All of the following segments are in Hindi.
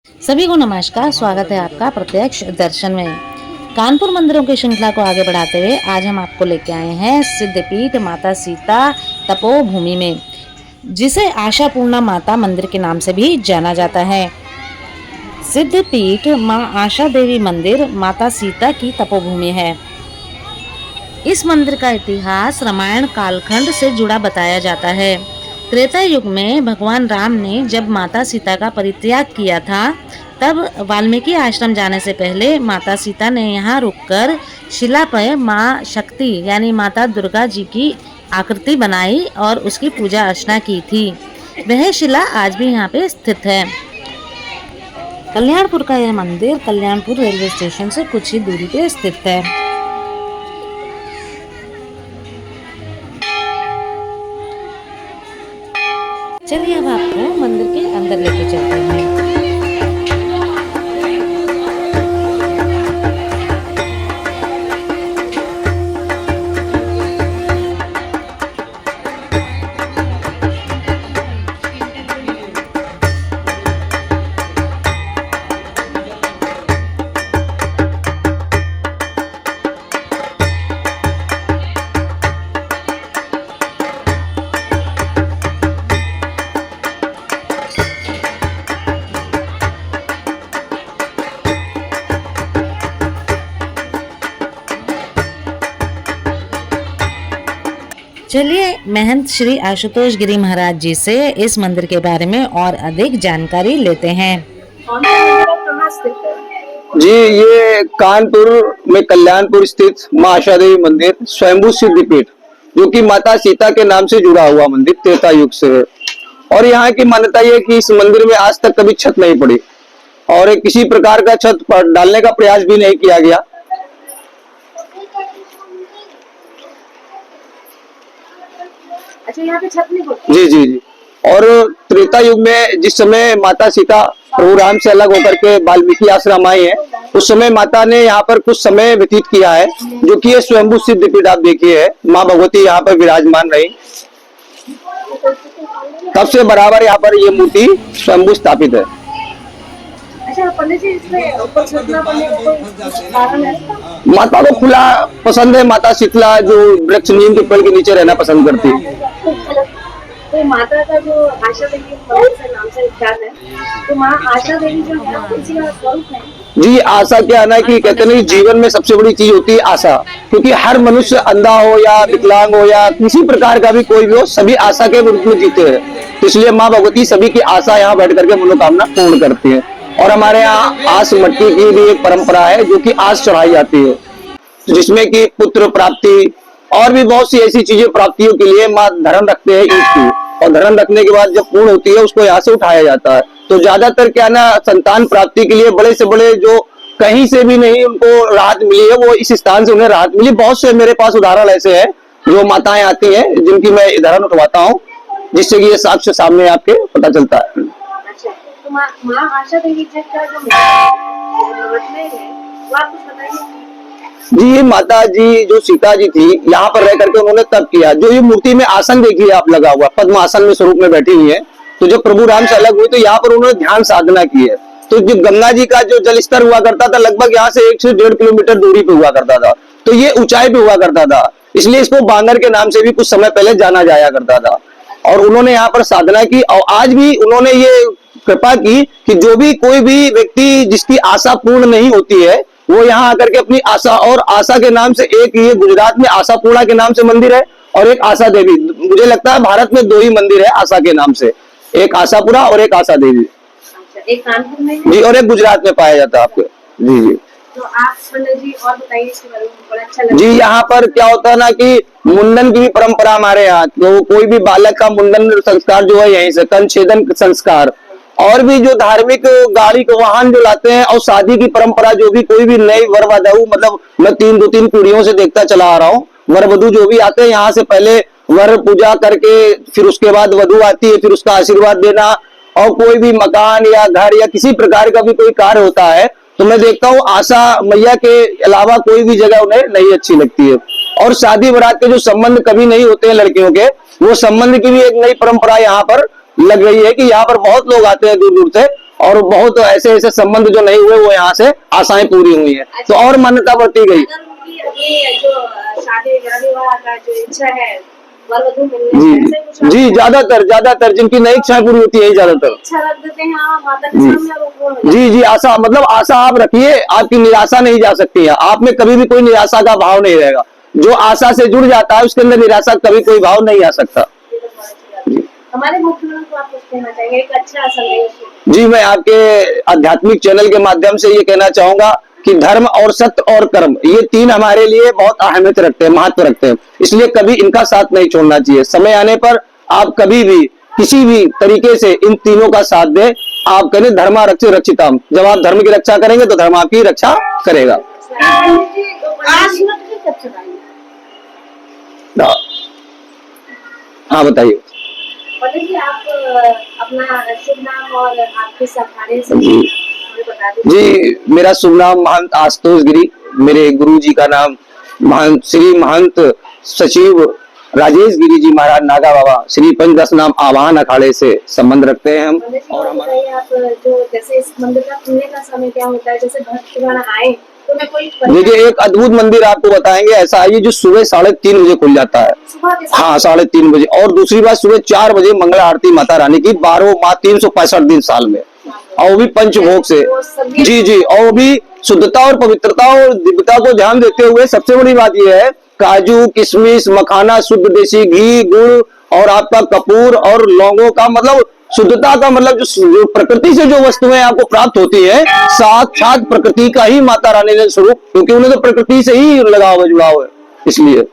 सभी को नमस्कार। स्वागत है आपका प्रत्यक्ष दर्शन में। कानपुर मंदिरों की श्रृंखला को आगे बढ़ाते हुए आज हम आपको लेके आए हैं सिद्धपीठ माता सीता तपोभूमि में, जिसे आशापूर्णा माता मंदिर के नाम से भी जाना जाता है। सिद्धपीठ मां आशा देवी मंदिर माता सीता की तपोभूमि है। इस मंदिर का इतिहास रामायण कालखंड से जुड़ा बताया जाता है। त्रेता युग में भगवान राम ने जब माता सीता का परित्याग किया था, तब वाल्मीकि आश्रम जाने से पहले माता सीता ने यहाँ रुककर शिला पर माँ शक्ति यानी माता दुर्गा जी की आकृति बनाई और उसकी पूजा अर्चना की थी। वह शिला आज भी यहाँ पे स्थित है। कल्याणपुर का यह मंदिर कल्याणपुर रेलवे स्टेशन से कुछ ही दूरी पे स्थित है। चलिए अब आपको मंदिर के अंदर लेके चलते हैं। चलिए महंत श्री आशुतोष गिरी महाराज जी से इस मंदिर के बारे में और अधिक जानकारी लेते हैं। जी, ये कानपुर में कल्याणपुर स्थित मां आशा देवी मंदिर स्वयंभू सिद्धपीठ, जो कि माता सीता के नाम से जुड़ा हुआ मंदिर त्रेता युग से है। और यहाँ की मान्यता यह कि इस मंदिर में आज तक कभी छत नहीं पड़ी और किसी प्रकार का छत डालने का प्रयास भी नहीं किया गया। अच्छा, यहाँ पे छत नहीं पड़ती? जी। और त्रेता युग में जिस समय माता सीता प्रभु राम से अलग होकर के वाल्मीकि आश्रम आई है, उस समय माता ने यहाँ पर कुछ समय व्यतीत किया है, जो कि ये स्वयंभू सिद्धपीठ आप देखिए है। माँ भगवती यहाँ पर विराजमान रही, तब से बराबर यहाँ पर ये मूर्ति स्वयंभू स्थापित है। अच्छा पंडित जी, इसमें ऊपर छत ना पड़ने का कोई कारण है? माता को खुला पसंद है। माता शीतला जो वृक्ष नीम के पेड़ के नीचे रहना पसंद करती है। तो माता का जो आशा देवी से नाम से विख्यात है, तो माँ आशा देवी जो है उसी का स्वरूप है। जी, आशा क्या है ना कि कहते नहीं, जीवन में सबसे बड़ी चीज होती है आशा। क्योंकि हर मनुष्य अंधा हो या विकलांग हो या किसी प्रकार का भी कोई भी हो, सभी आशा के रूप में जीते हैं। तो इसलिए माँ भगवती सभी की आशा यहाँ बैठ करके मनोकामना पूर्ण करती है। और हमारे यहाँ आस मट्टी की भी एक परंपरा है, जो कि आस चढ़ाई जाती है, जिसमें कि पुत्र प्राप्ति और भी बहुत सी ऐसी चीजें प्राप्तियों के लिए माँ धर्म रखते हैं ईट की। और धर्म रखने के बाद जब पूर्ण होती है, उसको यहाँ से उठाया जाता है। तो ज्यादातर क्या ना, संतान प्राप्ति के लिए बड़े से बड़े जो कहीं से भी नहीं उनको राहत मिली है, वो इस स्थान से उन्हें राहत मिली। बहुत से मेरे पास उदाहरण ऐसे हैं जो माताएं आती हैं, जिनकी मैं उदाहरण उठवाता हूँ, जिससे कि ये साक्ष्य सामने आपके पता चलता है। तो माँ आशा देवी जी का जो महत्व है, वो आप कुछ बताइए। जी, माता जी जो सीता जी थी, यहाँ पर रह करके उन्होंने तप किया। जो ये मूर्ति में आसन देखिए आप लगा हुआ, पद्म आसन में स्वरूप में बैठी हुई है। तो जब प्रभु राम से अलग हुई, तो यहाँ पर उन्होंने ध्यान साधना की है। तो जो गंगा जी का जो जल स्तर हुआ करता था, लगभग यहाँ से 1 से 1.5 किलोमीटर दूरी पे हुआ करता था। तो ये ऊंचाई पे हुआ करता था, इसलिए इसको बांगर के नाम से भी कुछ समय पहले जाना जाया करता था। और उन्होंने यहाँ पर साधना की, और आज भी उन्होंने ये कृपा की कि जो भी कोई भी व्यक्ति जिसकी आशा पूर्ण नहीं होती है, वो यहाँ आकर के अपनी आशा, और आशा के नाम से एक ये गुजरात में आशापूर्णा के नाम से मंदिर है, और एक आशा देवी। मुझे लगता है भारत में 2 ही मंदिर है आशा के नाम से, एक आशापुरा और एक आशा देवी। अच्छा, एक कानपुर में जी, और एक गुजरात में पाया जाता है आपके। जी। तो आप पंडित जी और बताइए इसके बारे में, बड़ा अच्छा लगा। जी, यहाँ पर क्या होता है ना कि मुंडन की भी परंपरा हमारे यहाँ। तो कोई भी बालक का मुंडन संस्कार जो है यहीं से, कंछेदन संस्कार, और भी जो धार्मिक गाड़ी को वाहन जो लाते हैं, और शादी की परंपरा जो भी कोई भी नई वर वधू, मतलब मैं 2-3 पीढ़ियों से देखता चला आ रहा हूँ, वर वधू जो भी आते हैं यहाँ से पहले वर पूजा करके, फिर उसके बाद वधू आती है, फिर उसका आशीर्वाद देना। और कोई भी मकान या घर या किसी प्रकार का भी कोई कार्य होता है, तो मैं देखता हूँ आशा मैया के अलावा कोई भी जगह उन्हें नहीं अच्छी लगती है। और शादी बारात के जो संबंध कभी नहीं होते हैं लड़कियों के, वो संबंध की भी एक नई परंपरा यहाँ पर लग रही है कि यहाँ पर बहुत लोग आते हैं दूर दूर से, और बहुत ऐसे ऐसे संबंध जो नहीं हुए वो यहाँ से आशाएं पूरी हुई हैं, तो और मान्यता बढ़ती गई। अगर उनकी अपनी जो शादी विवाह का जो इच्छा है वर वधू मिलने जी की, ऐसे कुछ जी, ज्यादातर जिनकी नई इच्छाएं पूरी होती है ज्यादातर। इच्छा रख देते हैं हाँ, माता के सामने और वो पूर्ण हो जी जी, आशा मतलब आशा आप रखिए, आपकी निराशा नहीं जा सकती है, आप में कभी भी कोई निराशा का भाव नहीं रहेगा। जो आशा से जुड़ जाता है उसके अंदर निराशा कभी कोई भाव नहीं आ सकता। जाती है। तो बहुत अच्छी बात है। हमारे मुख्यमंत्री को आप कुछ कहना चाहेंगे, एक अच्छा संदेश। जी, मैं आपके आध्यात्मिक चैनल के माध्यम से ये कहना चाहूंगा कि धर्म और सत्य और कर्म ये तीन हमारे लिए बहुत अहमियत रखते हैं, महत्व रखते हैं, इसलिए कभी इनका साथ नहीं छोड़ना चाहिए। समय आने पर आप कभी भी किसी भी तरीके से इन तीनों का साथ दें। आप कहें धर्मा रक्षित रक्षिताम, जब आप धर्म की रक्षा करेंगे तो धर्म आपकी रक्षा करेगा। हाँ बताइए। पंडित जी, आप अपना शुभ नाम और आपके सहारे से जी हमें बता दीजिए। जी, मेरा शुभ नाम महंत आशुतोष गिरी, मेरे गुरु जी का नाम महंत श्री महंत सचिव राजेश गिरी जी महाराज नागा बाबा श्री पंचदश नाम आवाहन अखाड़े से संबंध रखते हैं हम। पंडित जी, और और हमारा बताइए आप जो जैसे इस मंदिर का खुलने का समय क्या होता है, जैसे भक्तगण आए तो मैं कोई देखिए एक अद्भुत मंदिर आपको बताएंगे, ऐसा है ये जो सुबह 3:30 बजे खुल जाता है। सुबह के हाँ 3:30 बजे, और दूसरी बात सुबह 4 बजे मंगल आरती माता रानी की 12 माह 365 दिन साल में, और वो भी पंचभोग से। जी जी, और वो भी शुद्धता और पवित्रता और दिव्यता को ध्यान देते हुए सबसे बड़ी बात यह है काजू किशमिश मखाना शुद्ध देसी घी गुड़ और आपका कपूर और लौंगों का मतलब शुद्धता का मतलब जो प्रकृति से जो वस्तुएं आपको प्राप्त होती है साक्षात प्रकृति का ही माता रानी ने स्वरूप, क्योंकि उन्हें तो प्रकृति से ही लगाव है जुड़ाव है, इसलिए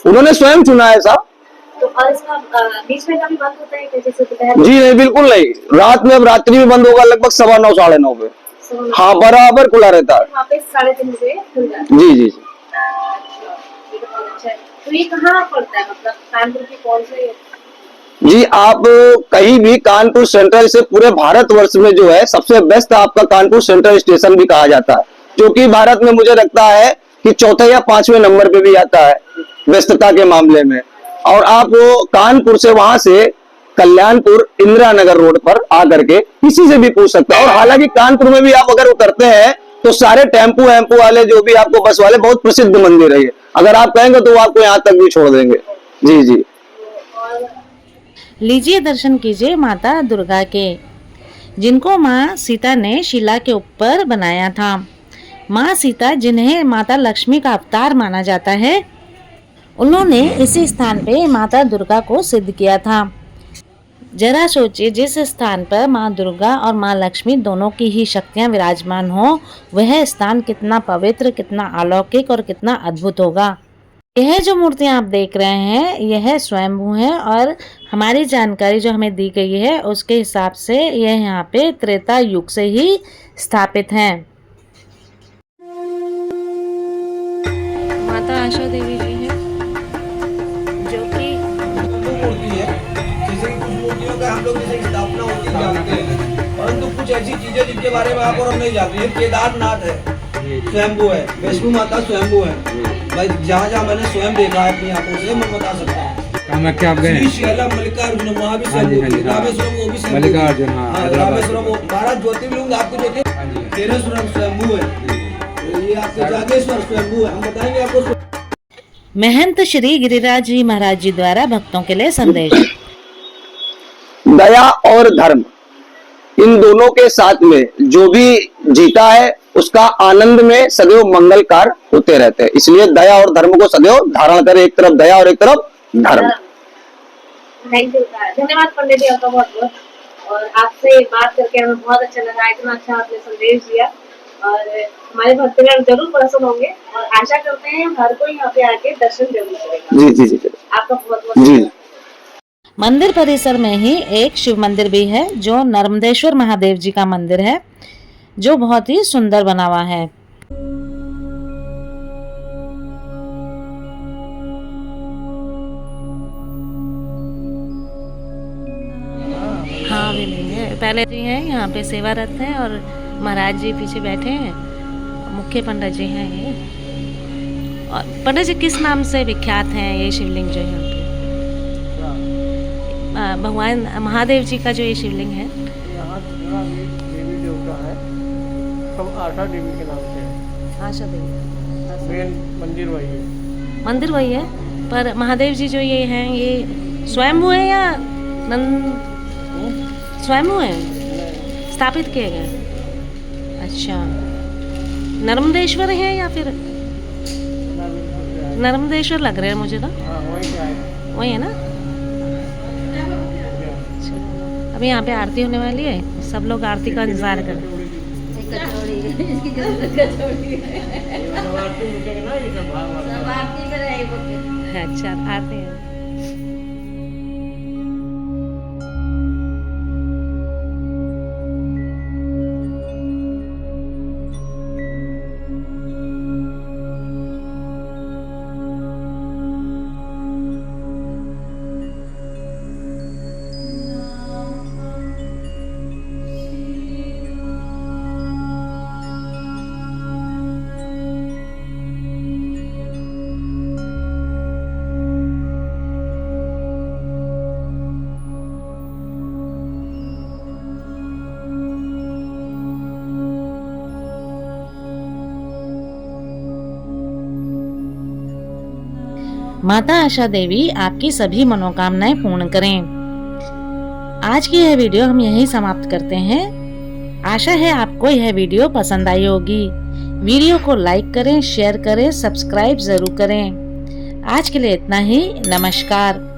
उन्होंने स्वयं चुना है ऐसा। तो और इसका बीच में कभी बंद होता है क्या, जैसे दोपहर जी नहीं, बिल्कुल नहीं, रात में अब रात्रि में बंद होगा लगभग 9:15 9:30 पे। हाँ बराबर खुला रहता है। वहाँ पे 3:30 बजे खुल जाता है। जी जी जी। ये तो बहुत अच्छा है। तो ये कहाँ पड़ता है, मतलब कानपुर की कौन से? जी आप कहीं भी कानपुर सेंट्रल से पूरे भारतवर्ष में जो है सबसे बेस्ट आपका कानपुर सेंट्रल स्टेशन भी कहा जाता है, जो कि भारत में मुझे लगता है कि चौथे या 5वें नंबर पे भी आता है व्यस्तता के मामले में। और आप वो कानपुर से वहां से कल्याणपुर इंदिरा नगर रोड पर आकर के किसी से भी पूछ सकते हैं। और हालांकि कानपुर में भी आप अगर उतरते हैं तो सारे टेम्पू वेम्पू वाले जो भी आपको बस वाले बहुत प्रसिद्ध मंदिर है ये, अगर आप कहेंगे तो वो आपको यहाँ तक भी छोड़ देंगे। जी जी। लीजिए दर्शन कीजिए माता दुर्गा के, जिनको माँ सीता ने शिला के ऊपर बनाया था। माँ सीता जिन्हें माता लक्ष्मी का अवतार माना जाता है, उन्होंने इसी स्थान पे माता दुर्गा को सिद्ध किया था। जरा सोचिए जिस स्थान पर माँ दुर्गा और माँ लक्ष्मी दोनों की ही शक्तियाँ विराजमान हो, वह स्थान कितना पवित्र, कितना अलौकिक और कितना अद्भुत होगा। यह जो मूर्तियाँ आप देख रहे हैं यह स्वयंभू है, और हमारी जानकारी जो हमें दी गई है उसके हिसाब से यह यहाँ पे त्रेता युग से ही स्थापित हैं। माता आशा देवी जी है जो कि मूर्ति है, जैसे कि कुछ मूर्तियों का हम लोग जैसे स्थापना होती है जानते हैं, परंतु कुछ ऐसी चीजें जिनके बारे में आप और हम नहीं जानते हैं। केदारनाथ है स्वयंभू है, वैष्णो माता स्वयंभू है भाई, जहाँ जहाँ मैंने स्वयं देखा है अपनी आंखों से मैं बता सकता हूँ। कामाख्या आप गए? श्री शैलम मल्लिकार्जुन वहाँ भी हाँ जी, स्वयंभू हाँ जी, थी, हाँ। रामेश्वरम वो भी स्वयंभू थी। मल्लिकार्जुन, हाँ, हाँ, हैदराबाद। रामेश्वरम वो 12 ज्योतिर्लिंग आपको जो थे, हाँ जी। 13 स्वयंभू है, तो ये आपके जागेश्वर स्वयंभू है। हम बताएंगे आपको। महंत श्री गिरिराज जी महाराज जी द्वारा भक्तों के लिए संदेश। दया और धर्म इन दोनों के साथ में जो भी जीता है उसका आनंद में सदैव मंगलकार होते रहते हैं, इसलिए दया और धर्म को सदैव धारण करें, एक तरफ दया और एक तरफ धर्म। थैंक यू, धन्यवाद पंडित जी आपका बहुत बहुत, और आपसे बात करके हमें बहुत अच्छा लगा, इतना अच्छा आपने संदेश दिया, और हमारे भक्तगण जरूर प्रसन्न होंगे और आशा करते हैं हर कोई यहाँ पे आके दर्शन जरूर करेगा। जी जी जी आपका बहुत बहुत जी। मंदिर परिसर में ही एक शिव मंदिर भी है जो नर्मदेश्वर महादेव जी का मंदिर है, जो बहुत ही सुंदर बना हुआ है। हाँ भी नहीं है, पहले जी हैं यहाँ पे सेवारत हैं और महाराज जी पीछे बैठे हैं, मुख्य पंडित जी हैं ये। और पंडित जी किस नाम से विख्यात हैं ये शिवलिंग जो है यहाँ पे? भगवान महादेव जी का जो ये शिवलिंग है, सब आशा देवी के नाम से है। आशा देवी मेन मंदिर वही है। मंदिर वही है, पर महादेव जी जो ये हैं ये स्वयंभू है या स्वयंभू है, स्थापित किए गए? अच्छा, नर्मदेश्वर है या फिर नर्मदेश्वर लग रहे हैं मुझे तो। हाँ वही है। वही है ना। अभी यहाँ पे आरती होने वाली है, सब लोग आरती का इंतजार कर। अच्छा, आते हैं। माता आशा देवी आपकी सभी मनोकामनाएं पूर्ण करें। आज की यह वीडियो हम यहीं समाप्त करते हैं। आशा है आपको यह वीडियो पसंद आई होगी। वीडियो को लाइक करें, शेयर करें, सब्सक्राइब जरूर करें। आज के लिए इतना ही। नमस्कार।